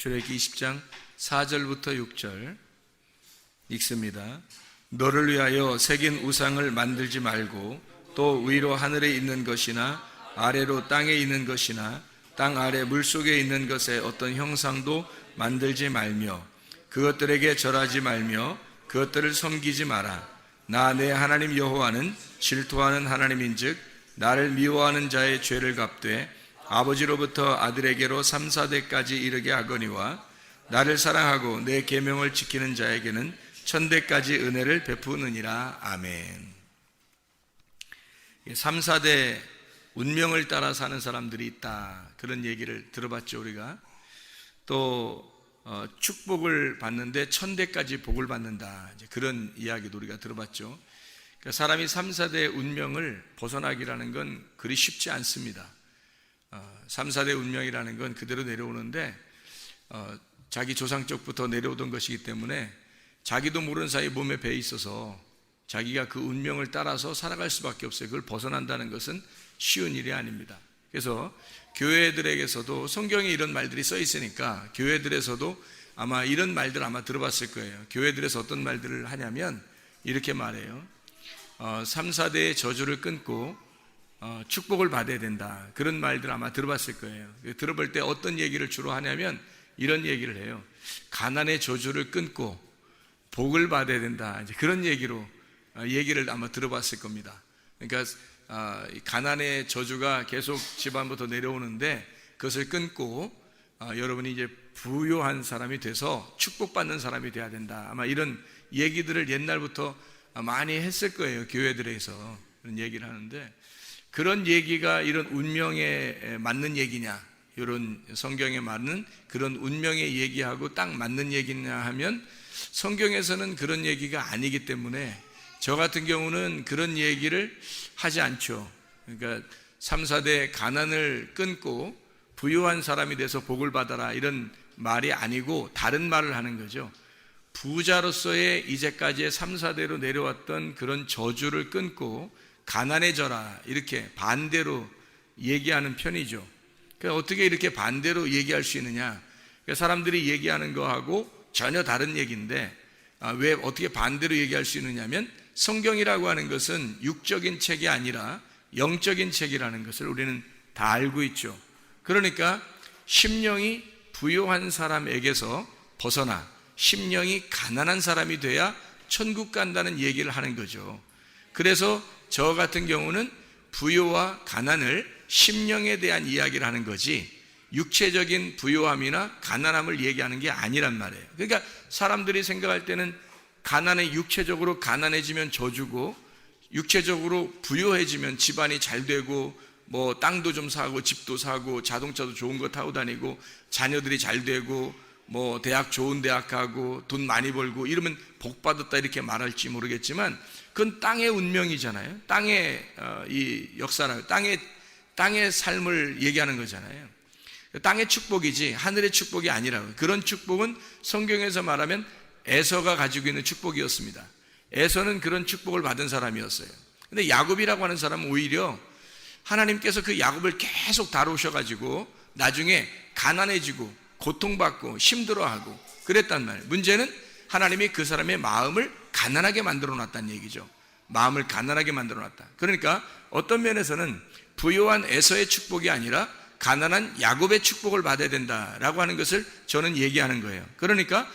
출애굽기 20장 4절부터 6절 읽습니다. 너를 위하여 새긴 우상을 만들지 말고 또 위로 하늘에 있는 것이나 아래로 땅에 있는 것이나 땅 아래 물속에 있는 것의 어떤 형상도 만들지 말며 그것들에게 절하지 말며 그것들을 섬기지 마라. 나 내 하나님 여호와는 질투하는 하나님인즉 나를 미워하는 자의 죄를 갚되 아버지로부터 아들에게로 3, 4대까지 이르게 하거니와 나를 사랑하고 내 계명을 지키는 자에게는 1000대까지 은혜를 베푸느니라. 아멘. 3, 4대 운명을 따라 사는 사람들이 있다, 그런 얘기를 들어봤죠. 우리가 또 축복을 받는데 1000대까지 복을 받는다, 그런 이야기도 우리가 들어봤죠. 그러니까 사람이 3, 4대의 운명을 벗어나기라는 건 그리 쉽지 않습니다. 3, 4대 운명이라는 건 그대로 내려오는데 자기 조상 쪽부터 내려오던 것이기 때문에 자기도 모르는 사이 몸에 배 있어서 자기가 그 운명을 따라서 살아갈 수밖에 없어요. 그걸 벗어난다는 것은 쉬운 일이 아닙니다. 그래서 교회들에게서도 성경에 이런 말들이 써 있으니까 교회들에서도 아마 이런 말들 아마 들어봤을 거예요. 교회들에서 어떤 말들을 하냐면 이렇게 말해요. 3, 4대의 저주를 끊고 축복을 받아야 된다, 그런 말들 아마 들어봤을 거예요. 들어볼 때 어떤 얘기를 주로 하냐면 이런 얘기를 해요. 가난의 저주를 끊고 복을 받아야 된다, 그런 얘기를 아마 들어봤을 겁니다. 그러니까 가난의 저주가 계속 집안부터 내려오는데 그것을 끊고 여러분이 이제 부유한 사람이 돼서 축복받는 사람이 돼야 된다, 아마 이런 얘기들을 옛날부터 많이 했을 거예요. 교회들에서 그런 얘기를 하는데, 그런 얘기가 이런 운명에 맞는 얘기냐, 이런 성경에 맞는 그런 운명의 얘기하고 딱 맞는 얘기냐 하면 성경에서는 그런 얘기가 아니기 때문에 저 같은 경우는 그런 얘기를 하지 않죠. 그러니까 3, 4대 가난을 끊고 부유한 사람이 돼서 복을 받아라, 이런 말이 아니고 다른 말을 하는 거죠. 부자로서의 이제까지의 3, 4대로 내려왔던 그런 저주를 끊고 가난해져라, 이렇게 반대로 얘기하는 편이죠. 그러니까 어떻게 이렇게 반대로 얘기할 수 있느냐, 그러니까 사람들이 얘기하는 거하고 전혀 다른 얘기인데 왜 어떻게 반대로 얘기할 수 있느냐면 성경이라고 하는 것은 육적인 책이 아니라 영적인 책이라는 것을 우리는 다 알고 있죠. 그러니까 심령이 부유한 사람에게서 벗어나 심령이 가난한 사람이 돼야 천국 간다는 얘기를 하는 거죠. 그래서 저 같은 경우는 부유와 가난을 심령에 대한 이야기를 하는 거지 육체적인 부유함이나 가난함을 얘기하는 게 아니란 말이에요. 그러니까 사람들이 생각할 때는 가난해, 육체적으로 가난해지면 저주고 육체적으로 부유해지면 집안이 잘 되고 뭐 땅도 좀 사고 집도 사고 자동차도 좋은 거 타고 다니고 자녀들이 잘 되고 뭐 대학 좋은 대학 가고 돈 많이 벌고 이러면 복 받았다, 이렇게 말할지 모르겠지만 그건 땅의 운명이잖아요. 땅의 이 역사라, 땅의 삶을 얘기하는 거잖아요. 땅의 축복이지 하늘의 축복이 아니라고. 그런 축복은 성경에서 말하면 에서가 가지고 있는 축복이었습니다. 에서는 그런 축복을 받은 사람이었어요. 근데 야곱이라고 하는 사람은 오히려 하나님께서 그 야곱을 계속 다루셔가지고 나중에 가난해지고 고통받고 힘들어하고 그랬단 말이에요. 문제는 하나님이 그 사람의 마음을 가난하게 만들어 놨다는 얘기죠. 마음을 가난하게 만들어 놨다. 그러니까 어떤 면에서는 부유한 에서의 축복이 아니라 가난한 야곱의 축복을 받아야 된다라고 하는 것을 저는 얘기하는 거예요. 그러니까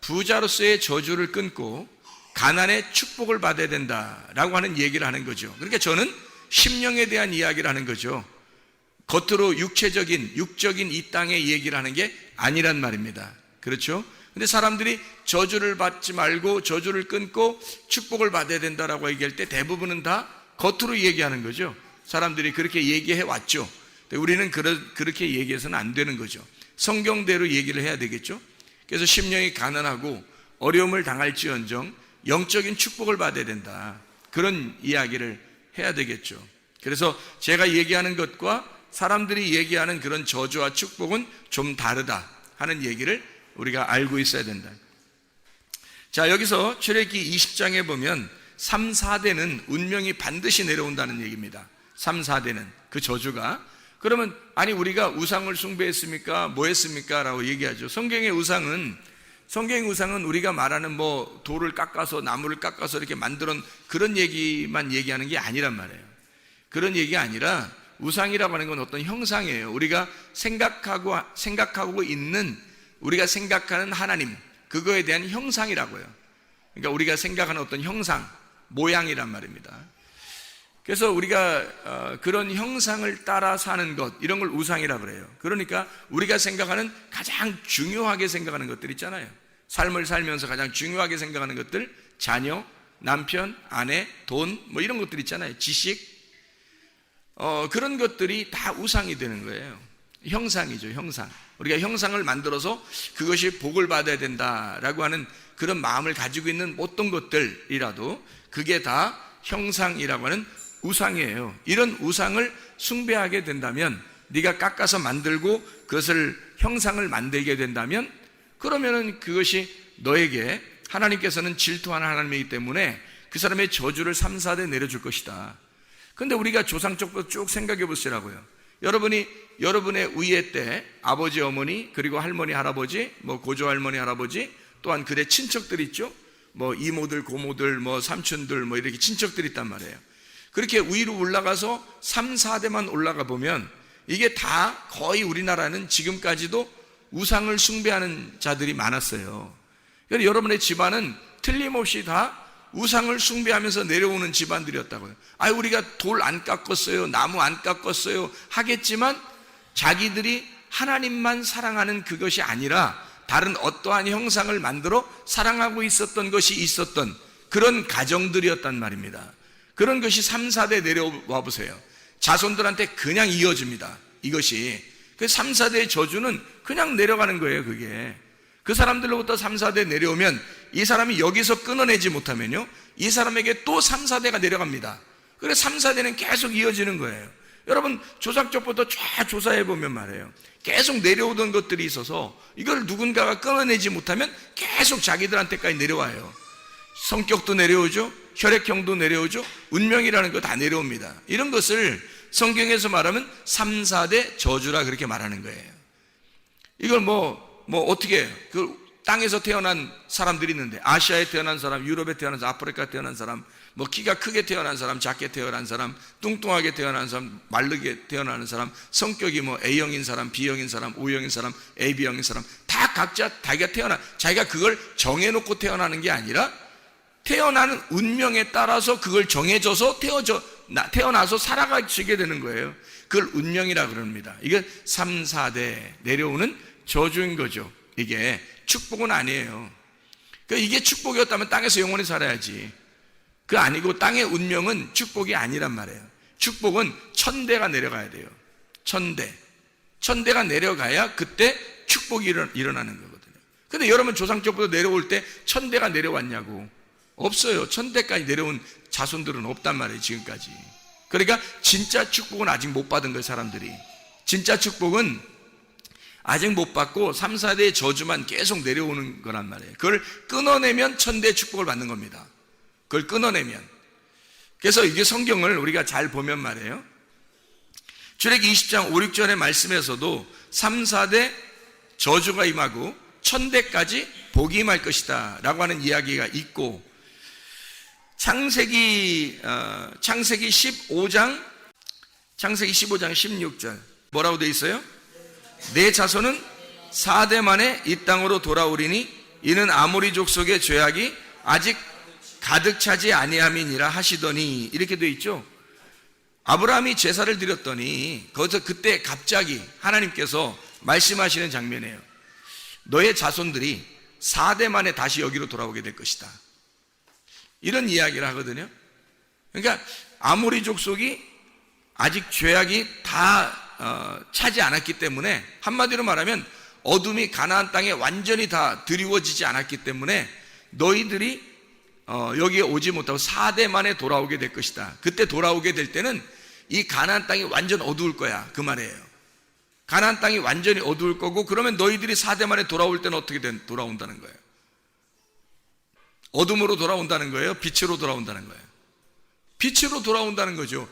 부자로서의 저주를 끊고 가난의 축복을 받아야 된다라고 하는 얘기를 하는 거죠. 그러니까 저는 심령에 대한 이야기를 하는 거죠. 겉으로 육적인 이 땅의 얘기를 하는 게 아니란 말입니다. 그렇죠? 근데 사람들이 저주를 받지 말고 저주를 끊고 축복을 받아야 된다라고 얘기할 때 대부분은 다 겉으로 얘기하는 거죠. 사람들이 그렇게 얘기해 왔죠. 근데 우리는 그렇게 얘기해서는 안 되는 거죠. 성경대로 얘기를 해야 되겠죠. 그래서 심령이 가난하고 어려움을 당할지언정 영적인 축복을 받아야 된다, 그런 이야기를 해야 되겠죠. 그래서 제가 얘기하는 것과 사람들이 얘기하는 그런 저주와 축복은 좀 다르다 하는 얘기를 우리가 알고 있어야 된다. 자, 여기서 출애굽기 20장에 보면 3, 4대는 운명이 반드시 내려온다는 얘기입니다. 3, 4대는 그 저주가 그러면 아니 우리가 우상을 숭배했습니까? 뭐 했습니까? 라고 얘기하죠. 성경의 우상은 우리가 말하는 뭐 돌을 깎아서 나무를 깎아서 이렇게 만들어 그런 얘기만 얘기하는 게 아니란 말이에요. 그런 얘기가 아니라 우상이라고 하는 건 어떤 형상이에요. 우리가 생각하고 있는 우리가 생각하는 하나님, 그거에 대한 형상이라고요. 그러니까 우리가 생각하는 어떤 형상, 모양이란 말입니다. 그래서 우리가 그런 형상을 따라 사는 것, 이런 걸 우상이라고 그래요. 그러니까 우리가 생각하는 가장 중요하게 생각하는 것들 있잖아요. 삶을 살면서 가장 중요하게 생각하는 것들, 자녀, 남편, 아내, 돈, 뭐 이런 것들 있잖아요. 지식, 그런 것들이 다 우상이 되는 거예요. 형상이죠, 형상. 우리가 형상을 만들어서 그것이 복을 받아야 된다라고 하는 그런 마음을 가지고 있는 어떤 것들이라도 그게 다 형상이라고 하는 우상이에요. 이런 우상을 숭배하게 된다면, 네가 깎아서 만들고 그것을 형상을 만들게 된다면, 그러면은 그것이 너에게 하나님께서는 질투하는 하나님이기 때문에 그 사람의 저주를 3, 4대 내려줄 것이다. 근데 우리가 조상적부터 쭉 생각해 보시라고요. 여러분의 위에 때 아버지, 어머니, 그리고 할머니, 할아버지, 뭐 고조 할머니, 할아버지, 또한 그의 친척들 있죠. 뭐 이모들, 고모들, 뭐 삼촌들, 뭐 이렇게 친척들이 있단 말이에요. 그렇게 위로 올라가서 3, 4대만 올라가 보면 이게 다 거의 우리나라는 지금까지도 우상을 숭배하는 자들이 많았어요. 그래서 여러분의 집안은 틀림없이 다 우상을 숭배하면서 내려오는 집안들이었다고요. 우리가 돌 안 깎았어요, 나무 안 깎았어요 하겠지만 자기들이 하나님만 사랑하는 그것이 아니라 다른 어떠한 형상을 만들어 사랑하고 있었던 것이 있었던 그런 가정들이었단 말입니다. 그런 것이 3, 4대 내려와 보세요. 자손들한테 그냥 이어집니다. 이것이 그 3, 4대의 저주는 그냥 내려가는 거예요. 그게 그 사람들로부터 3, 4대 내려오면 이 사람이 여기서 끊어내지 못하면요, 이 사람에게 또 3, 4대가 내려갑니다. 그래서 3, 4대는 계속 이어지는 거예요. 여러분 조상적부터 쫙 조사해 보면 말이에요, 계속 내려오던 것들이 있어서 이걸 누군가가 끊어내지 못하면 계속 자기들한테까지 내려와요. 성격도 내려오죠, 혈액형도 내려오죠, 운명이라는 거 다 내려옵니다. 이런 것을 성경에서 말하면 3, 4대 저주라 그렇게 말하는 거예요. 이걸 뭐 어떻게 그 땅에서 태어난 사람들이 있는데, 아시아에 태어난 사람, 유럽에 태어난 사람, 아프리카에 태어난 사람, 뭐 키가 크게 태어난 사람, 작게 태어난 사람, 뚱뚱하게 태어난 사람, 마르게 태어나는 사람, 성격이 뭐 A형인 사람, B형인 사람, O형인 사람, AB형인 사람, 다 각자 자기가 그걸 정해놓고 태어나는 게 아니라 태어나는 운명에 따라서 그걸 정해져서 태어나서 살아가시게 되는 거예요. 그걸 운명이라 그럽니다. 이게 3, 4대 내려오는 저주인 거죠. 이게 축복은 아니에요. 이게 축복이었다면 땅에서 영원히 살아야지. 그 아니고 땅의 운명은 축복이 아니란 말이에요. 축복은 1000대가 내려가야 돼요. 1000대가 내려가야 그때 축복이 일어나는 거거든요. 근데 여러분 조상적부터 내려올 때 1000대가 내려왔냐고? 없어요. 1000대까지 내려온 자손들은 없단 말이에요, 지금까지. 그러니까 진짜 축복은 아직 못 받은 거예요, 사람들이. 진짜 축복은 아직 못 받고 3, 4대의 저주만 계속 내려오는 거란 말이에요. 그걸 끊어내면 1000대의 축복을 받는 겁니다. 그걸 끊어내면. 그래서 이게 성경을 우리가 잘 보면 말이에요, 출애기 20장 5, 6절의 말씀에서도 3, 4대 저주가 임하고 1000대까지 복이 임할 것이다 라고 하는 이야기가 있고, 창세기 15장 16절 뭐라고 되어 있어요? 내 자손은 4대 만에 이 땅으로 돌아오리니 이는 아모리 족속의 죄악이 아직 가득 차지 아니함이니라 하시더니, 이렇게 되어 있죠. 아브라함이 제사를 드렸더니 거기서 그때 갑자기 하나님께서 말씀하시는 장면이에요. 너의 자손들이 4대 만에 다시 여기로 돌아오게 될 것이다, 이런 이야기를 하거든요. 그러니까 아모리 족속이 아직 죄악이 다 차지 않았기 때문에, 한마디로 말하면 어둠이 가나안 땅에 완전히 다 드리워지지 않았기 때문에 너희들이 여기에 오지 못하고 4대 만에 돌아오게 될 것이다. 그때 돌아오게 될 때는 이 가나안 땅이 완전 어두울 거야, 그 말이에요. 가나안 땅이 완전히 어두울 거고, 그러면 너희들이 4대 만에 돌아올 때는 어떻게 돌아온다는 거예요? 어둠으로 돌아온다는 거예요? 빛으로 돌아온다는 거예요? 빛으로 돌아온다는 거죠.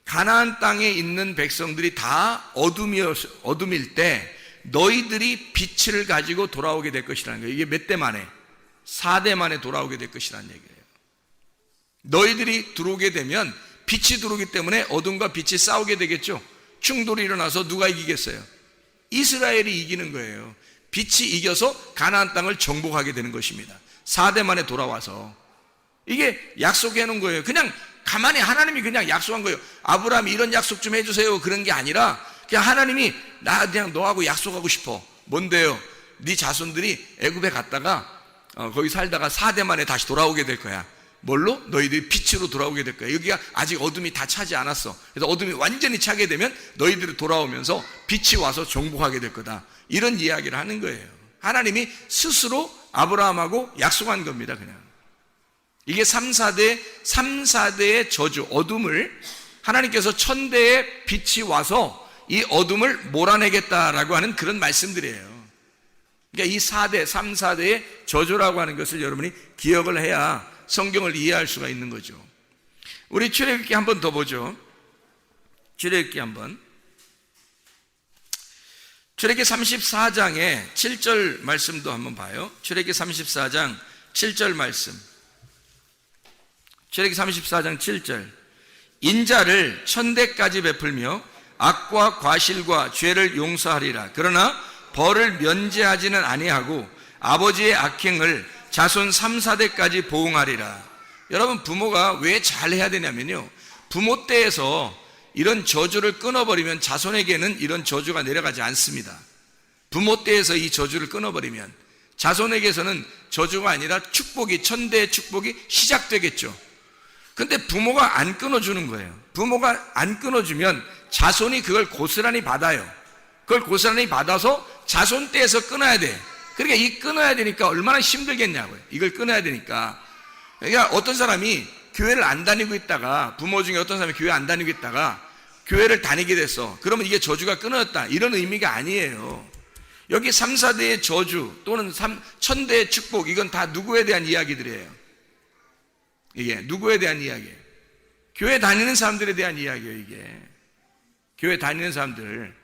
가나안 땅에 있는 백성들이 다 어둠일 때 너희들이 빛을 가지고 돌아오게 될 것이라는 거예요. 이게 몇 대 만에? 4대 만에 돌아오게 될 것이라는 얘기예요. 너희들이 들어오게 되면 빛이 들어오기 때문에 어둠과 빛이 싸우게 되겠죠. 충돌이 일어나서 누가 이기겠어요? 이스라엘이 이기는 거예요. 빛이 이겨서 가나안 땅을 정복하게 되는 것입니다. 4대 만에 돌아와서. 이게 약속해 놓은 거예요. 그냥 가만히 하나님이 그냥 약속한 거예요. 아브라함이 이런 약속 좀 해주세요. 그런 게 아니라 그냥 하나님이 나 그냥 너하고 약속하고 싶어. 뭔데요? 네 자손들이 애굽에 갔다가 거기 살다가 4대 만에 다시 돌아오게 될 거야. 뭘로? 너희들이 빛으로 돌아오게 될 거야. 여기가 아직 어둠이 다 차지 않았어. 그래서 어둠이 완전히 차게 되면 너희들이 돌아오면서 빛이 와서 정복하게 될 거다. 이런 이야기를 하는 거예요. 하나님이 스스로 아브라함하고 약속한 겁니다. 그냥 이게 3, 4대의 저주, 어둠을 하나님께서 천대의 빛이 와서 이 어둠을 몰아내겠다라고 하는 그런 말씀들이에요. 그러니까 이 4대, 3, 4대의 저주라고 하는 것을 여러분이 기억을 해야 성경을 이해할 수가 있는 거죠. 우리 출애굽기 한 번 더 보죠. 출애굽기 한번. 출애굽기 34장의 7절 말씀도 한번 봐요. 출애굽기 34장 7절 말씀. 출애굽기 34장 7절. 인자를 천대까지 베풀며 악과 과실과 죄를 용서하리라. 그러나 벌을 면제하지는 아니하고 아버지의 악행을 자손 3, 4대까지 보응하리라. 여러분, 부모가 왜 잘해야 되냐면요, 부모 때에서 이런 저주를 끊어버리면 자손에게는 이런 저주가 내려가지 않습니다. 부모 때에서 이 저주를 끊어버리면 자손에게서는 저주가 아니라 축복이, 천대의 축복이 시작되겠죠. 근데 부모가 안 끊어주는 거예요. 부모가 안 끊어주면 자손이 그걸 고스란히 받아요. 그걸 고스란히 받아서 자손 때에서 끊어야 돼. 그러니까 이 끊어야 되니까 얼마나 힘들겠냐고요. 이걸 끊어야 되니까. 그러니까 어떤 사람이 교회를 안 다니고 있다가, 부모 중에 어떤 사람이 교회 안 다니고 있다가 교회를 다니게 됐어. 그러면 이게 저주가 끊어졌다, 이런 의미가 아니에요. 여기 3, 4대의 저주 또는 천대의 축복, 이건 다 누구에 대한 이야기들이에요. 이게 누구에 대한 이야기예요? 교회 다니는 사람들에 대한 이야기예요. 이게 교회 다니는 사람들.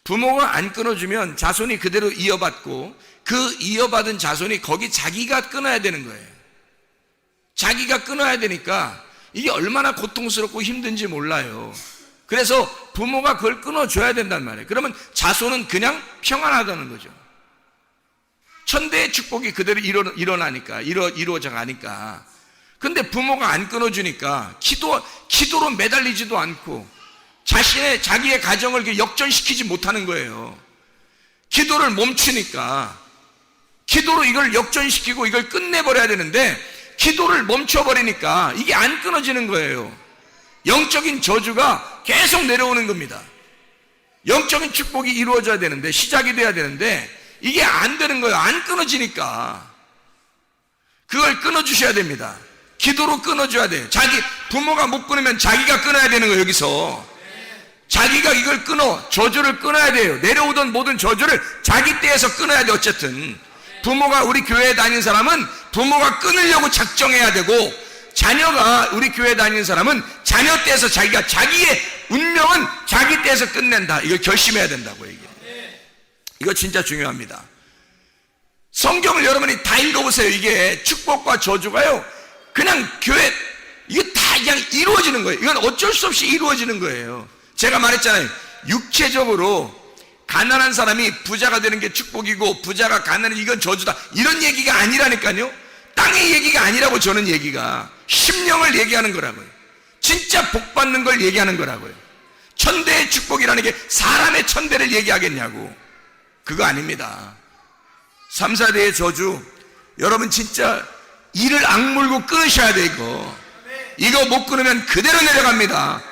부모가 안 끊어주면 자손이 그대로 이어받고, 그 이어받은 자손이 거기 자기가 끊어야 되는 거예요. 자기가 끊어야 되니까 이게 얼마나 고통스럽고 힘든지 몰라요. 그래서 부모가 그걸 끊어줘야 된단 말이에요. 그러면 자손은 그냥 평안하다는 거죠. 천대의 축복이 그대로 일어나니까, 이루어져 가니까. 근데 부모가 안 끊어주니까 기도로 매달리지도 않고 자기의 가정을 역전시키지 못하는 거예요. 기도를 멈추니까. 기도로 이걸 역전시키고 이걸 끝내버려야 되는데 기도를 멈춰버리니까 이게 안 끊어지는 거예요. 영적인 저주가 계속 내려오는 겁니다. 영적인 축복이 이루어져야 되는데, 시작이 돼야 되는데 이게 안 되는 거예요. 안 끊어지니까. 그걸 끊어주셔야 됩니다. 기도로 끊어줘야 돼요. 부모가 못 끊으면 자기가 끊어야 되는 거예요. 여기서 자기가 이걸 저주를 끊어야 돼요. 내려오던 모든 저주를 자기 때에서 끊어야 돼. 어쨌든 부모가, 우리 교회에 다니는 사람은 부모가 끊으려고 작정해야 되고, 자녀가, 우리 교회에 다니는 사람은 자녀 때에서 자기의 운명은 자기 때에서 끝낸다, 이걸 결심해야 된다고 얘기해요. 이거 진짜 중요합니다. 성경을 여러분이 다 읽어보세요. 이게 축복과 저주가요, 그냥 이게 다 그냥 이루어지는 거예요. 이건 어쩔 수 없이 이루어지는 거예요. 제가 말했잖아요. 육체적으로 가난한 사람이 부자가 되는 게 축복이고, 부자가 가난한, 이건 저주다, 이런 얘기가 아니라니까요. 땅의 얘기가 아니라고. 저는 얘기가 심령을 얘기하는 거라고요. 진짜 복 받는 걸 얘기하는 거라고요. 천대의 축복이라는 게 사람의 천대를 얘기하겠냐고. 그거 아닙니다. 3, 4대의 저주, 여러분 진짜 이를 악물고 끊으셔야 돼. 이거 못 끊으면 그대로 내려갑니다.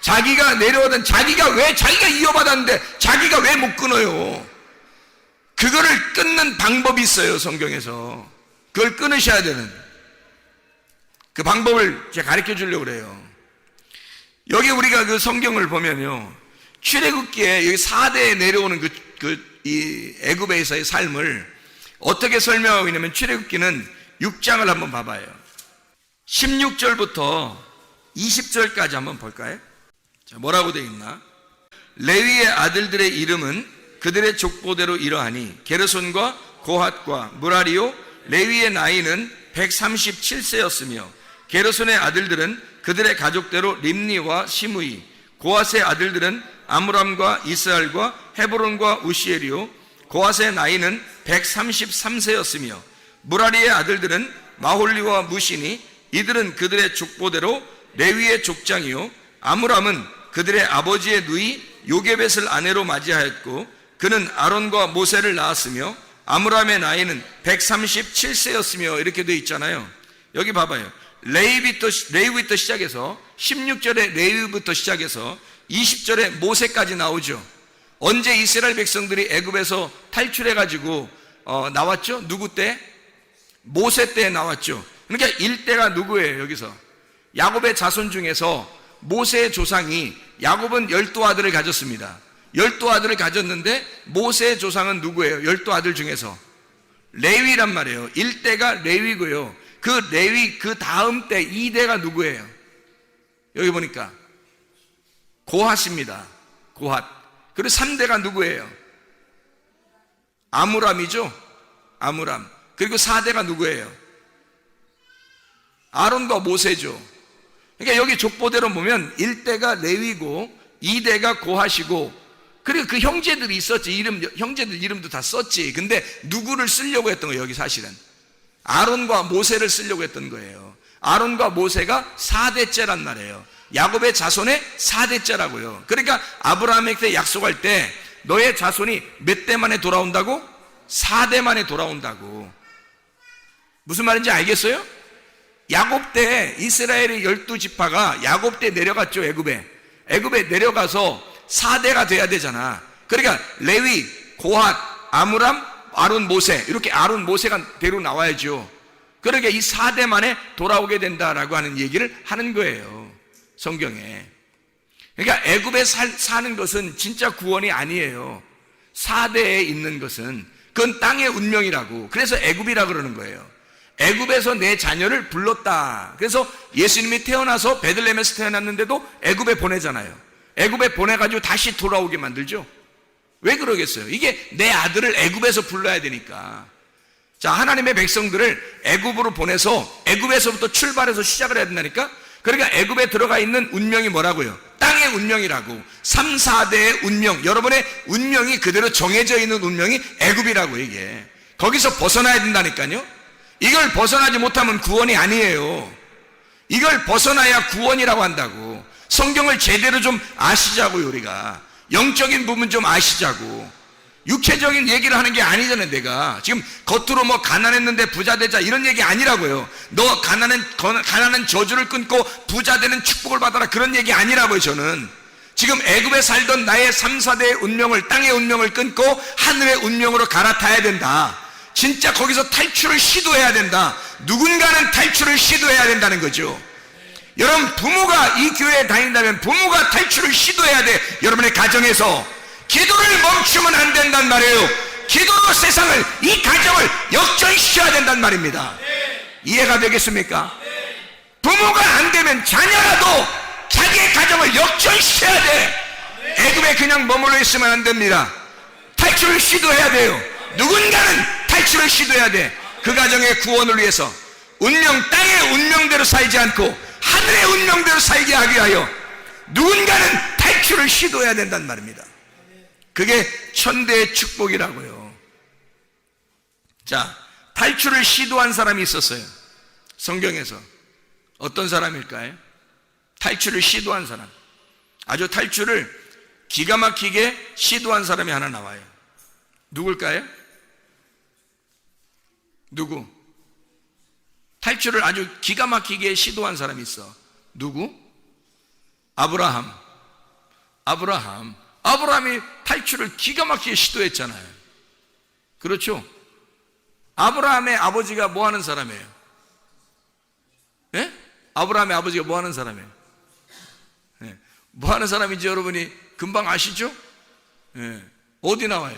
자기가 내려오던, 자기가 이어받았는데 자기가 왜 못 끊어요? 그거를 끊는 방법이 있어요. 성경에서 그걸 끊으셔야 되는 그 방법을 제가 가르쳐 주려고 그래요. 여기 우리가 그 성경을 보면요, 출애굽기에 여기 4대에 내려오는 이 애굽에서의 삶을 어떻게 설명하고 있냐면, 출애굽기는 6장을 한번 봐봐요. 16절부터 20절까지 한번 볼까요? 자, 뭐라고 되어 있나? 레위의 아들들의 이름은 그들의 족보대로 이러하니 게르손과 고핫과 무라리요 레위의 나이는 137세였으며 게르손의 아들들은 그들의 가족대로 림니와 시므이, 고핫의 아들들은 아므람과 이스라엘과 헤브론과 우시엘이요 고핫의 나이는 133세였으며 무라리의 아들들은 마홀리와 무시니 이들은 그들의 족보대로 레위의 족장이요 아므람은 그들의 아버지의 누이 요게벳을 아내로 맞이하였고 그는 아론과 모세를 낳았으며 아므람의 나이는 137세였으며 이렇게 되어 있잖아요. 여기 봐봐요. 레위부터 시작해서 16절에 레위부터 시작해서 20절에 모세까지 나오죠. 언제 이스라엘 백성들이 애굽에서 탈출해가지고 나왔죠? 누구 때? 모세 때 나왔죠. 그러니까 일대가 누구예요? 여기서 야곱의 자손 중에서 모세의 조상이 야곱은 12아들을 가졌습니다. 12아들을 가졌는데 모세의 조상은 누구예요? 12아들 중에서 레위란 말이에요. 1대가 레위고요. 그 레위 그 다음 때 2대가 누구예요? 여기 보니까 고핫입니다. 고핫. 그리고 3대가 누구예요? 아므람이죠. 아므람. 그리고 4대가 누구예요? 아론과 모세죠. 그러니까 여기 족보대로 보면 1대가 레위고 2대가 고핫이고 그리고 그 형제들이 있었지. 형제들 이름도 다 썼지. 근데 누구를 쓰려고 했던 거예요? 여기 사실은 아론과 모세를 쓰려고 했던 거예요. 아론과 모세가 4대째란 말이에요. 야곱의 자손의 4대째라고요. 그러니까 아브라함에게 약속할 때 너의 자손이 몇 대 만에 돌아온다고? 4대 만에 돌아온다고. 무슨 말인지 알겠어요? 야곱 때 이스라엘의 12지파가 야곱 때 내려갔죠. 애굽에 내려가서 4대가 돼야 되잖아. 그러니까 레위, 고핫, 아므람, 아론, 모세 이렇게 아론, 모세가 대로 나와야죠. 그러니까 이 4대 만에 돌아오게 된다라고 하는 얘기를 하는 거예요. 성경에. 그러니까 애굽에 사는 것은 진짜 구원이 아니에요. 4대에 있는 것은 그건 땅의 운명이라고. 그래서 애굽이라 그러는 거예요. 애굽에서 내 자녀를 불렀다. 그래서 예수님이 태어나서 베들레헴에서 태어났는데도 애굽에 보내잖아요. 애굽에 보내가지고 다시 돌아오게 만들죠. 왜 그러겠어요? 이게 내 아들을 애굽에서 불러야 되니까. 자, 하나님의 백성들을 애굽으로 보내서 애굽에서부터 출발해서 시작을 해야 된다니까. 그러니까 애굽에 들어가 있는 운명이 뭐라고요? 땅의 운명이라고. 3, 4대의 운명, 여러분의 운명이 그대로 정해져 있는 운명이 애굽이라고. 이게 거기서 벗어나야 된다니까요. 이걸 벗어나지 못하면 구원이 아니에요. 이걸 벗어나야 구원이라고 한다고. 성경을 제대로 좀 아시자고요. 우리가 영적인 부분 좀 아시자고. 육체적인 얘기를 하는 게 아니잖아요. 내가 지금 겉으로 뭐 가난했는데 부자 되자 이런 얘기 아니라고요. 너 가난한 저주를 끊고 부자 되는 축복을 받아라 그런 얘기 아니라고요. 저는 지금 애굽에 살던 나의 3, 4대의 운명을, 땅의 운명을 끊고 하늘의 운명으로 갈아타야 된다. 진짜 거기서 탈출을 시도해야 된다. 누군가는 탈출을 시도해야 된다는 거죠. 여러분, 부모가 이 교회에 다닌다면 부모가 탈출을 시도해야 돼. 여러분의 가정에서 기도를 멈추면 안 된단 말이에요. 기도로 세상을, 이 가정을 역전시켜야 된단 말입니다. 이해가 되겠습니까? 부모가 안 되면 자녀라도 자기의 가정을 역전시켜야 돼. 애굽에 그냥 머물러 있으면 안 됩니다. 탈출을 시도해야 돼요. 누군가는 탈출을 시도해야 돼. 그 가정의 구원을 위해서 운명, 땅의 운명대로 살지 않고 하늘의 운명대로 살게 하기 위하여 누군가는 탈출을 시도해야 된단 말입니다. 그게 천대의 축복이라고요. 자, 탈출을 시도한 사람이 있었어요. 성경에서. 어떤 사람일까요? 탈출을 시도한 사람. 아주 탈출을 기가 막히게 시도한 사람이 하나 나와요. 누굴까요? 누구? 탈출을 아주 기가 막히게 시도한 사람이 있어. 누구? 아브라함이 탈출을 기가 막히게 시도했잖아요. 그렇죠? 아브라함의 아버지가 뭐 하는 사람이에요? 예? 아브라함의 아버지가 뭐 하는 사람이에요? 예. 뭐 하는 사람인지 여러분이 금방 아시죠? 예. 어디 나와요?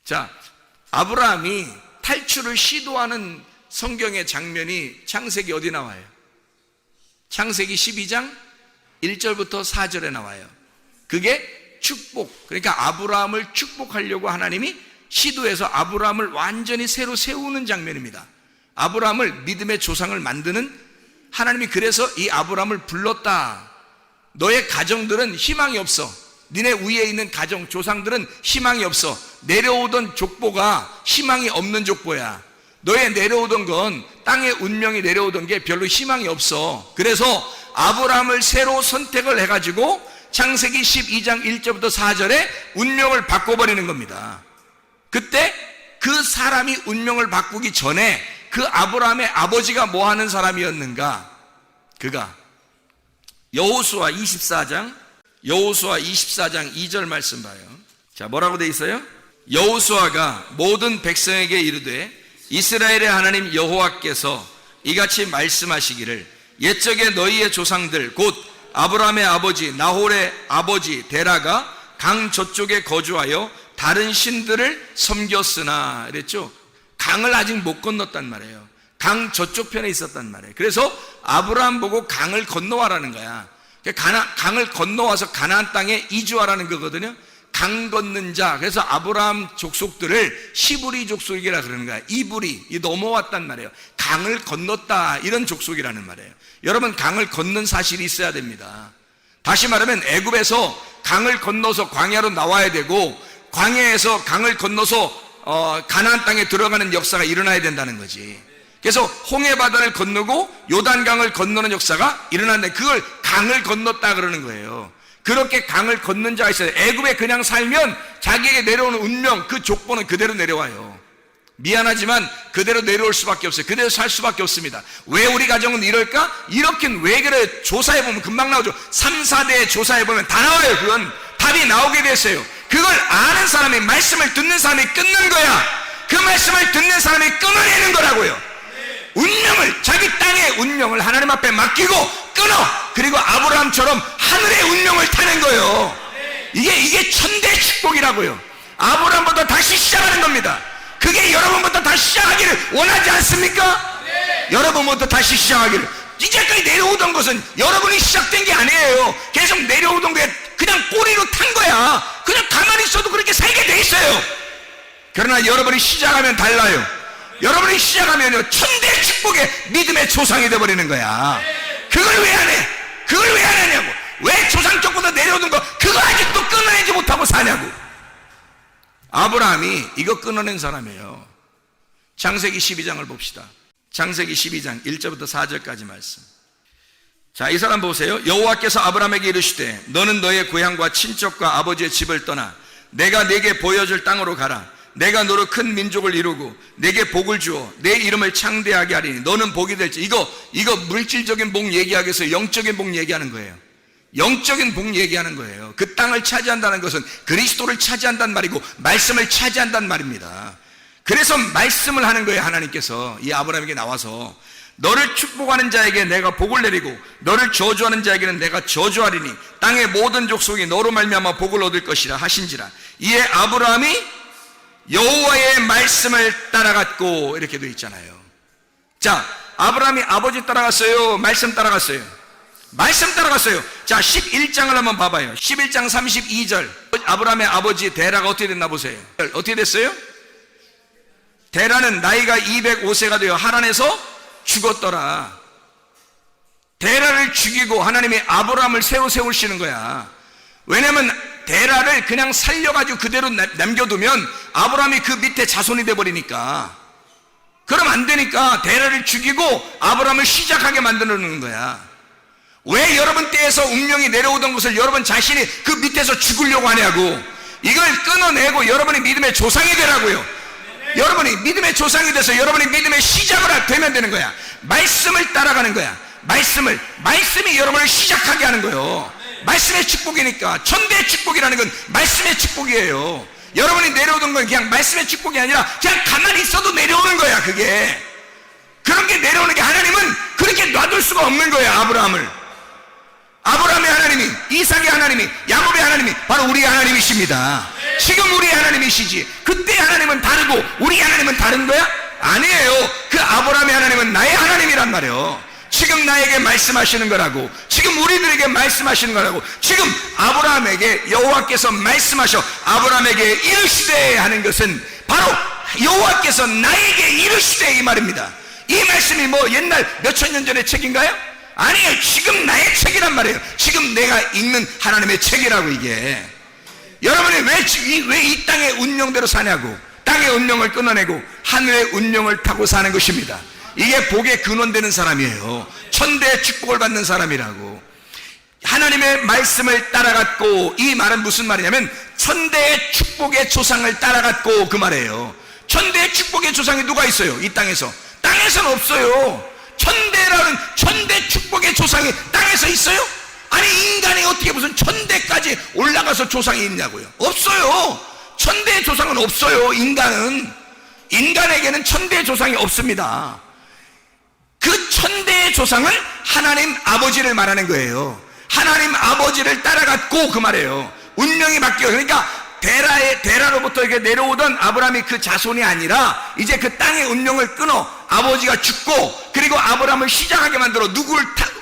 자, 아브라함이 탈출을 시도하는 성경의 장면이 창세기 어디 나와요? 창세기 12장 1절부터 4절에 나와요. 그게 축복, 그러니까 아브라함을 축복하려고 하나님이 시도해서 아브라함을 완전히 새로 세우는 장면입니다. 아브라함을 믿음의 조상을 만드는, 하나님이 그래서 이 아브라함을 불렀다. 너의 가정들은 희망이 없어. 니네 위에 있는 가정, 조상들은 희망이 없어. 내려오던 족보가 희망이 없는 족보야. 너의 내려오던 건, 땅의 운명이 내려오던 게 별로 희망이 없어. 그래서 아브라함을 새로 선택을 해가지고 창세기 12장 1절부터 4절에 운명을 바꿔버리는 겁니다. 그때 그 사람이 운명을 바꾸기 전에 그 아브라함의 아버지가 뭐 하는 사람이었는가? 그가 여호수아 24장 2절 말씀 봐요. 자, 뭐라고 돼 있어요? 여호수아가 모든 백성에게 이르되 이스라엘의 하나님 여호와께서 이같이 말씀하시기를 옛적에 너희의 조상들 곧 아브라함의 아버지 나홀의 아버지 데라가 강 저쪽에 거주하여 다른 신들을 섬겼으나 그랬죠. 강을 아직 못 건넜단 말이에요. 강 저쪽 편에 있었단 말이에요. 그래서 아브라함 보고 강을 건너와라는 거야. 강을 건너와서 가나안 땅에 이주하라는 거거든요. 강 건넌 자. 그래서 아브라함 족속들을 시브리 족속이라 그러는 거야. 이불이 넘어왔단 말이에요. 강을 건넜다, 이런 족속이라는 말이에요. 여러분, 강을 건넌 사실이 있어야 됩니다. 다시 말하면 애굽에서 강을 건너서 광야로 나와야 되고, 광야에서 강을 건너서 가나안 땅에 들어가는 역사가 일어나야 된다는 거지. 그래서 홍해 바다를 건너고 요단강을 건너는 역사가 일어났는데 그걸 강을 건넜다 그러는 거예요. 그렇게 강을 건넌 자가 있어요. 애굽에 그냥 살면 자기에게 내려오는 운명, 그 족보는 그대로 내려와요. 미안하지만 그대로 내려올 수밖에 없어요. 그대로 살 수밖에 없습니다. 왜 우리 가정은 이럴까? 이렇긴 왜 그래? 조사해보면 금방 나오죠. 3, 4대 조사해보면 다 나와요. 그건 답이 나오게 됐어요. 그걸 아는 사람이, 말씀을 듣는 사람이 끊는 거야. 그 말씀을 듣는 사람이 끊어내는 거라고요. 운명을, 자기 땅의 운명을 하나님 앞에 맡기고 끊어. 그리고 아브라함처럼 하늘의 운명을 타는 거예요. 이게 천대 축복이라고요. 아브라함부터 다시 시작하는 겁니다. 그게 여러분부터 다시 시작하기를 원하지 않습니까? 여러분부터 다시 시작하기를. 이제까지 내려오던 것은 여러분이 시작된 게 아니에요. 계속 내려오던 게 그냥 꼬리로 탄 거야. 그냥 가만히 있어도 그렇게 살게 돼 있어요. 그러나 여러분이 시작하면 달라요. 여러분이 시작하면요, 천대 축복의 믿음의 조상이 되어버리는 거야. 그걸 왜 안 해? 그걸 왜 안 하냐고. 왜 조상 쪽보다 내려오는 거 그거 아직도 끊어내지 못하고 사냐고. 아브라함이 이거 끊어낸 사람이에요. 창세기 12장을 봅시다. 창세기 12장 1절부터 4절까지 말씀. 자, 이 사람 보세요. 여호와께서 아브라함에게 이르시되 너는 너의 고향과 친척과 아버지의 집을 떠나 내가 네게 보여줄 땅으로 가라. 내가 너로 큰 민족을 이루고 내게 복을 주어 내 이름을 창대하게 하리니 너는 복이 될지. 이거 물질적인 복 얘기하겠어요? 영적인 복 얘기하는 거예요. 영적인 복 얘기하는 거예요. 그 땅을 차지한다는 것은 그리스도를 차지한다는 말이고 말씀을 차지한다는 말입니다. 그래서 말씀을 하는 거예요. 하나님께서 이 아브라함에게 나와서 너를 축복하는 자에게 내가 복을 내리고 너를 저주하는 자에게는 내가 저주하리니 땅의 모든 족속이 너로 말미암아 복을 얻을 것이라 하신지라. 이에 아브라함이 여호와의 말씀을 따라갔고, 이렇게 되어 있잖아요. 자, 아브라함이 아버지 따라갔어요? 말씀 따라갔어요? 말씀 따라갔어요. 자, 11장을 한번 봐봐요. 11장 32절. 아브라함의 아버지 데라가 어떻게 됐나 보세요. 어떻게 됐어요? 데라는 나이가 205세가 되어 하란에서 죽었더라. 데라를 죽이고 하나님이 아브라함을 새로 세우시는 거야. 왜냐면 데라를 그냥 살려가지고 그대로 남겨두면 아브라함이 그 밑에 자손이 돼버리니까. 그럼 안 되니까 데라를 죽이고 아브라함을 시작하게 만들어 놓는 거야. 왜 여러분 때에서 운명이 내려오던 것을 여러분 자신이 그 밑에서 죽으려고 하냐고. 이걸 끊어내고 여러분이 믿음의 조상이 되라고요. 여러분이 믿음의 조상이 돼서 여러분이 믿음의 시작을 되면 되는 거야. 말씀을 따라가는 거야. 말씀이 여러분을 시작하게 하는 거예요. 말씀의 축복이니까. 천대의 축복이라는 건 말씀의 축복이에요. 여러분이 내려오던 건 그냥 말씀의 축복이 아니라 그냥 가만히 있어도 내려오는 거야. 그게 그런 게 내려오는 게, 하나님은 그렇게 놔둘 수가 없는 거야. 아브라함의 하나님이, 이삭의 하나님이, 야곱의 하나님이 바로 우리 하나님이십니다. 지금 우리 하나님이시지. 그때 하나님은 다르고 우리 하나님은 다른 거야? 아니에요. 그 아브라함의 하나님은 나의 하나님이란 말이에요. 지금 지금 나에게 말씀하시는 거라고, 지금 우리들에게 말씀하시는 거라고. 지금 아브라함에게 여호와께서 말씀하셔 아브라함에게 이르시되 하는 것은 바로 여호와께서 나에게 이르시되 이 말입니다. 이 말씀이 뭐 옛날 몇천 년 전의 책인가요? 아니에요. 지금 나의 책이란 말이에요. 지금 내가 읽는 하나님의 책이라고. 이게 여러분이 왜 이 땅의 운명대로 사냐고. 땅의 운명을 끊어내고 하늘의 운명을 타고 사는 것입니다. 이게 복의 근원되는 사람이에요. 천대의 축복을 받는 사람이라고. 하나님의 말씀을 따라갔고, 이 말은 무슨 말이냐면 천대의 축복의 조상을 따라갔고 그 말이에요. 천대의 축복의 조상이 누가 있어요? 이 땅에서. 땅에서는 없어요. 천대 축복의 조상이 땅에서 있어요? 아니, 인간이 어떻게 무슨 천대까지 올라가서 조상이 있냐고요. 없어요. 천대의 조상은 없어요. 인간에게는 천대의 조상이 없습니다. 그 천대의 조상은 하나님 아버지를 말하는 거예요. 하나님 아버지를 따라갔고 그 말이에요. 운명이 바뀌어. 그러니까 데라로부터 이렇게 내려오던 아브라함이 그 자손이 아니라 이제 그 땅의 운명을 끊어 아버지가 죽고, 그리고 아브라함을 시작하게 만들어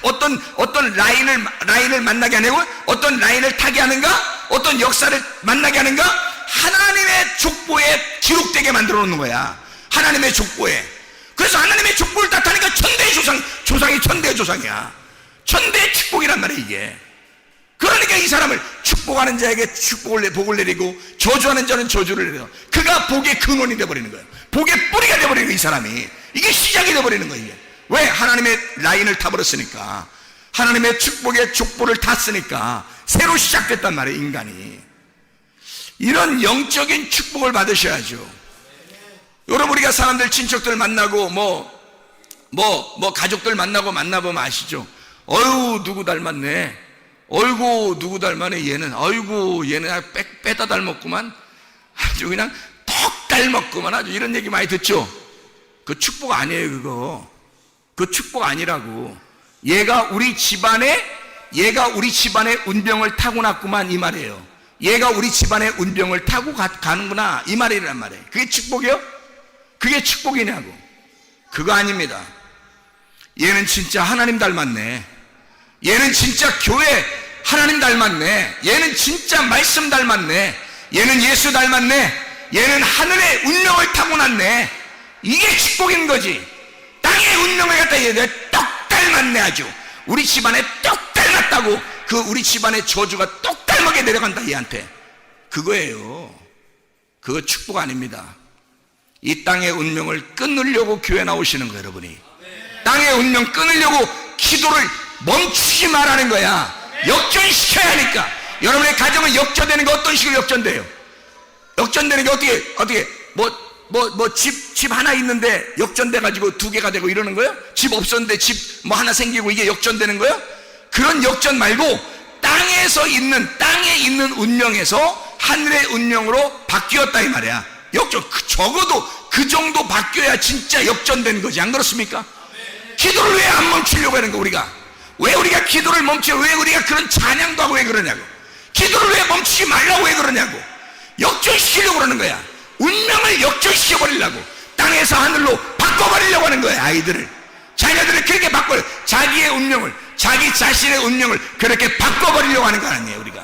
어떤 라인을 만나게 하냐고, 어떤 라인을 타게 하는가, 어떤 역사를 만나게 하는가, 하나님의 족보에 기록되게 만들어 놓는 거야. 하나님의 족보에. 그래서 하나님의 족보를 딱 하니까 천대의 조상이 천대의 조상이야. 천대의 축복이란 말이야 이게. 그러니까 이 사람을 축복하는 자에게 복을 내리고 저주하는 자는 저주를 내려. 그가 복의 근원이 되어버리는 거예요. 복의 뿌리가 되어버리는 거예요. 이 사람이. 이게 시작이 되어버리는 거예요. 이게. 왜? 하나님의 라인을 타버렸으니까. 하나님의 축복의 족보를 탔으니까 새로 시작됐단 말이에요. 인간이. 이런 영적인 축복을 받으셔야죠. 여러분, 우리가 사람들, 친척들 만나고 가족들 만나보면 아시죠? 어휴, 누구 닮았네. 어이구, 누구 닮았네. 얘는 어이구, 얘는 빼다 닮았구만. 아주 그냥 턱 닮았구만. 아주 이런 얘기 많이 듣죠? 그 축복 아니에요. 그거 그 축복 아니라고. 얘가 우리 집안의 운명을 타고났구만 이 말이에요. 얘가 우리 집안의 운명을 타고 가는구나 이 말이란 말이에요. 그게 축복이요? 그게 축복이냐고. 그거 아닙니다. 얘는 진짜 하나님 닮았네. 얘는 진짜 교회 하나님 닮았네. 얘는 진짜 말씀 닮았네. 얘는 예수 닮았네. 얘는 하늘의 운명을 타고났네. 이게 축복인 거지. 땅의 운명을 갖다 얘들 똑 닮았네. 아주 우리 집안에 똑 닮았다고. 그 우리 집안의 저주가 똑 닮게 내려간다 얘한테. 그거예요. 그거 축복 아닙니다. 이 땅의 운명을 끊으려고 교회 나오시는 거예요. 여러분이 땅의 운명 끊으려고 기도를 멈추지 말라는 거야. 역전시켜야 하니까. 여러분의 가정은 역전되는 게 어떤 식으로 역전돼요? 역전되는 게 어떻게 집 하나 있는데 역전돼 가지고 두 개가 되고 이러는 거예요? 집 없었는데 집 하나 생기고 이게 역전되는 거예요? 그런 역전 말고 땅에 있는 운명에서 하늘의 운명으로 바뀌었다 이 말이야. 역전. 적어도 그 정도 바뀌어야 진짜 역전된 거지. 안 그렇습니까? 기도를 왜 안 멈추려고 하는 거? 왜 우리가 기도를 멈춰? 왜 우리가 그런 찬양도 하고 왜 그러냐고. 기도를 왜 멈추지 말라고 왜 그러냐고. 역전시키려고 그러는 거야. 운명을 역전시켜버리려고. 땅에서 하늘로 바꿔버리려고 하는 거야. 아이들을, 자녀들을 그렇게 자기의 운명을, 자기 자신의 운명을 그렇게 바꿔버리려고 하는 거 아니에요. 우리가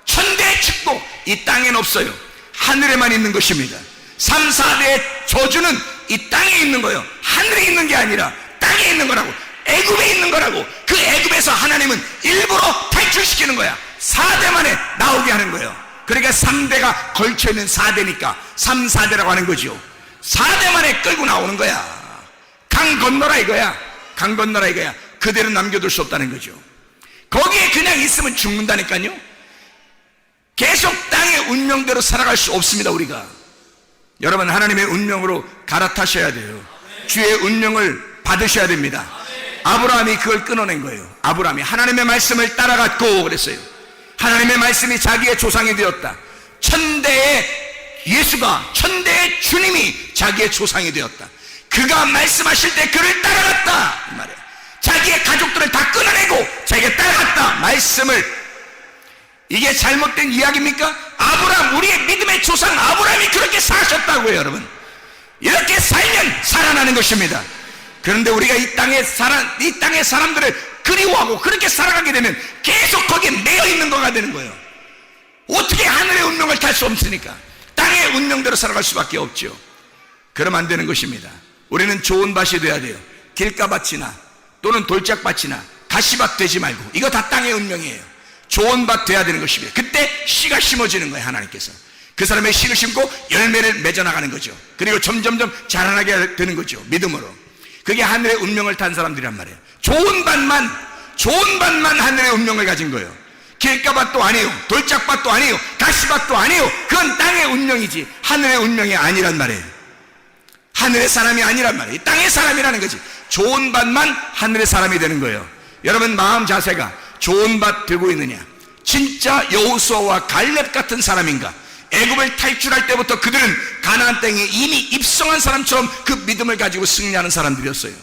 천대의 축복 이 땅엔 없어요. 하늘에만 있는 것입니다. 3, 4대의 저주는 이 땅에 있는 거예요. 하늘에 있는 게 아니라 땅에 있는 거라고. 애굽에 있는 거라고. 그 애굽에서 하나님은 일부러 탈출시키는 거야. 4대 만에 나오게 하는 거예요. 그러니까 3대가 걸쳐있는 4대니까 3, 4대라고 하는 거죠. 4대 만에 끌고 나오는 거야. 강 건너라 이거야. 강 건너라 이거야. 그대로 남겨둘 수 없다는 거죠. 거기에 그냥 있으면 죽는다니까요. 계속 땅의 운명대로 살아갈 수 없습니다. 우리가. 여러분, 하나님의 운명으로 갈아타셔야 돼요. 주의 운명을 받으셔야 됩니다. 아브라함이 그걸 끊어낸 거예요. 아브라함이 하나님의 말씀을 따라갔고 그랬어요. 하나님의 말씀이 자기의 조상이 되었다. 천대의 예수가, 천대의 주님이 자기의 조상이 되었다. 그가 말씀하실 때 그를 따라갔다 이 말이에요. 자기의 가족들을 다 끊어내고 자기가 따라갔다. 말씀을. 이게 잘못된 이야기입니까? 아브라함, 우리의 믿음의 조상 아브라함이 그렇게 사셨다고요. 여러분, 이렇게 살면 살아나는 것입니다. 그런데 우리가 이 땅의 사람들을 그리워하고 그렇게 살아가게 되면 계속 거기에 매여 있는 거가 되는 거예요. 어떻게 하늘의 운명을 탈 수 없으니까 땅의 운명대로 살아갈 수밖에 없죠. 그러면 안 되는 것입니다. 우리는 좋은 밭이 돼야 돼요. 길가밭이나 또는 돌짝밭이나 가시밭 되지 말고, 이거 다 땅의 운명이에요. 좋은 밭 돼야 되는 것입니다. 그때 씨가 심어지는 거예요. 하나님께서 그 사람의 씨를 심고 열매를 맺어나가는 거죠. 그리고 점점점 자라나게 되는 거죠. 믿음으로. 그게 하늘의 운명을 탄 사람들이란 말이에요. 좋은 밭만 하늘의 운명을 가진 거예요. 길가밭도 아니에요, 돌짝밭도 아니에요, 가시밭도 아니에요. 그건 땅의 운명이지 하늘의 운명이 아니란 말이에요. 하늘의 사람이 아니란 말이에요. 땅의 사람이라는 거지. 좋은 밭만 하늘의 사람이 되는 거예요. 여러분 마음 자세가 좋은 밭 되고 있느냐? 진짜 여호수아와 갈렙 같은 사람인가? 애굽을 탈출할 때부터 그들은 가나안 땅에 이미 입성한 사람처럼 그 믿음을 가지고 승리하는 사람들이었어요.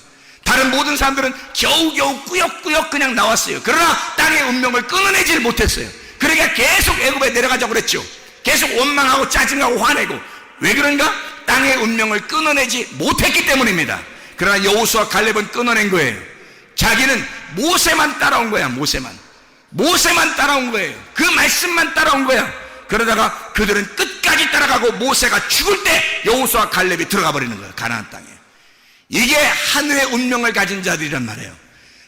다른 모든 사람들은 겨우겨우 꾸역꾸역 그냥 나왔어요. 그러나 땅의 운명을 끊어내질 못했어요. 그러니까 계속 애굽에 내려가자고 그랬죠. 계속 원망하고 짜증하고 화내고. 왜 그런가? 땅의 운명을 끊어내지 못했기 때문입니다. 그러나 여호수아 갈렙은 끊어낸 거예요. 자기는 모세만 따라온 거야. 모세만 따라온 거예요. 그 말씀만 따라온 거야. 그러다가 그들은 끝까지 따라가고 모세가 죽을 때 여호수아 갈렙이 들어가 버리는 거예요. 가나안 땅에. 이게 하늘의 운명을 가진 자들이란 말이에요.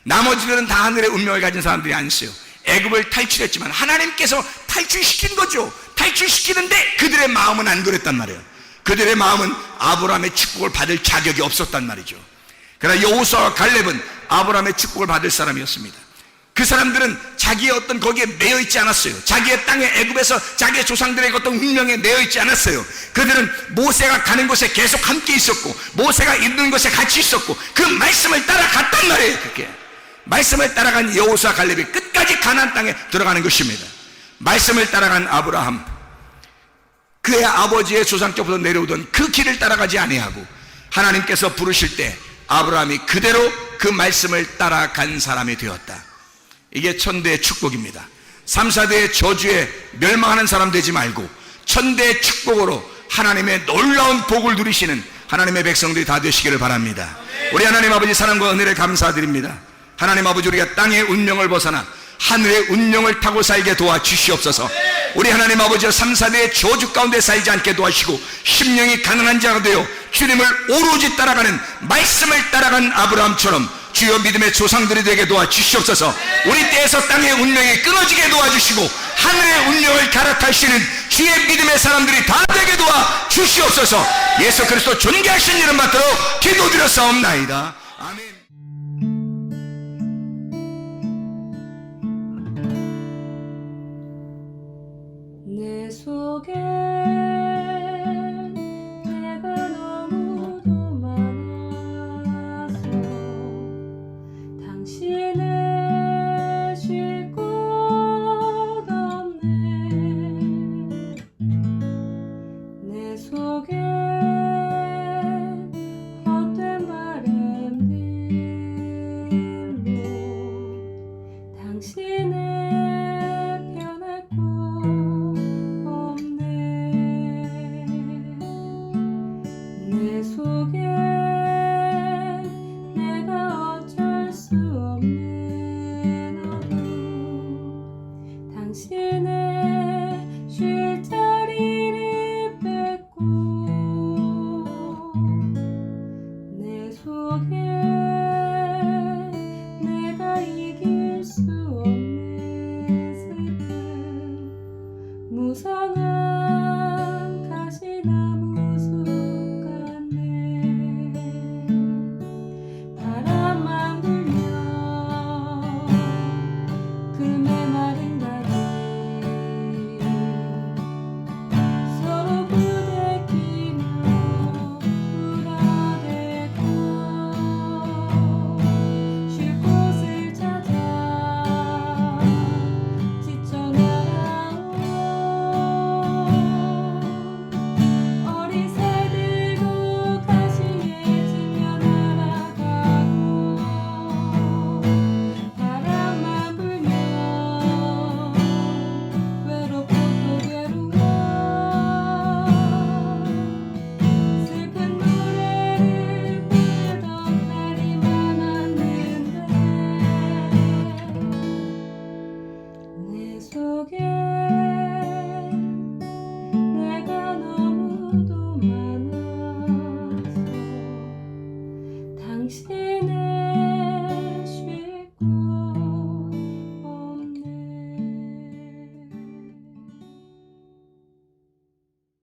나머지들은 다 하늘의 운명을 가진 사람들이 아니었어요. 애굽을 탈출했지만 하나님께서 탈출시킨 거죠. 탈출시키는데 그들의 마음은 안 그랬단 말이에요. 그들의 마음은 아브라함의 축복을 받을 자격이 없었단 말이죠. 그러나 여호수아와 갈렙은 아브라함의 축복을 받을 사람이었습니다. 그 사람들은 자기의 어떤 거기에 매여 있지 않았어요. 자기의 땅에 애굽에서 자기의 조상들의 어떤 운명에 매여 있지 않았어요. 그들은 모세가 가는 곳에 계속 함께 있었고 모세가 있는 곳에 같이 있었고 그 말씀을 따라갔단 말이에요. 그렇게 말씀을 따라간 여호수아 갈렙이 끝까지 가나안 땅에 들어가는 것입니다. 말씀을 따라간 아브라함, 그의 아버지의 조상 때부터 내려오던 그 길을 따라가지 아니하고 하나님께서 부르실 때 아브라함이 그대로 그 말씀을 따라간 사람이 되었다. 이게 천대의 축복입니다. 3, 4대의 저주에 멸망하는 사람 되지 말고 천대의 축복으로 하나님의 놀라운 복을 누리시는 하나님의 백성들이 다 되시기를 바랍니다. 우리 하나님 아버지 사랑과 은혜를 감사드립니다. 하나님 아버지, 우리가 땅의 운명을 벗어나 하늘의 운명을 타고 살게 도와주시옵소서. 우리 하나님 아버지 3, 4대의 저주 가운데 살지 않게 도와주시고 심령이 가난한 자가 되어 주님을 오로지 따라가는 말씀을 따라간 아브라함처럼 주여 믿음의 조상들이 되게 도와주시옵소서. 우리 때에서 땅의 운명이 끊어지게 도와주시고 하늘의 운명을 갈아타시는 주의 믿음의 사람들이 다 되게 도와주시옵소서. 예수 그리스도 존귀하신 이름 받들어 기도드렸사옵나이다. 아멘.